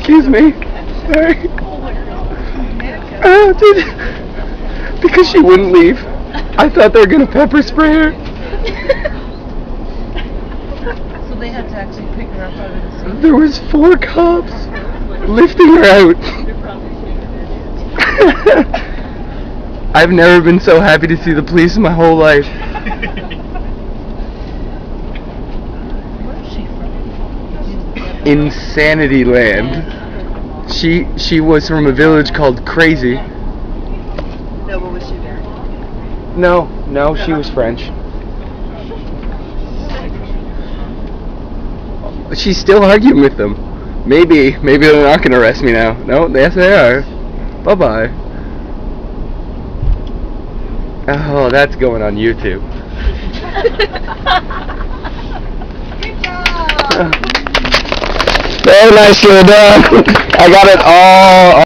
Excuse me. Sorry. Dude. Because she wouldn't leave. I thought they were gonna pepper spray her. So they had to actually pick her up out of the sea? There was 4 cops lifting her out. I've never been so happy to see the police in my whole life. Where is she from? Insanity Land. She was from a village called Crazy. No, but was she married? No, she was French. She's still arguing with them. Maybe they're not gonna arrest me now. No, yes they are. Bye bye. Oh, that's going on YouTube. Good job! Very nice, little dog. I got it all.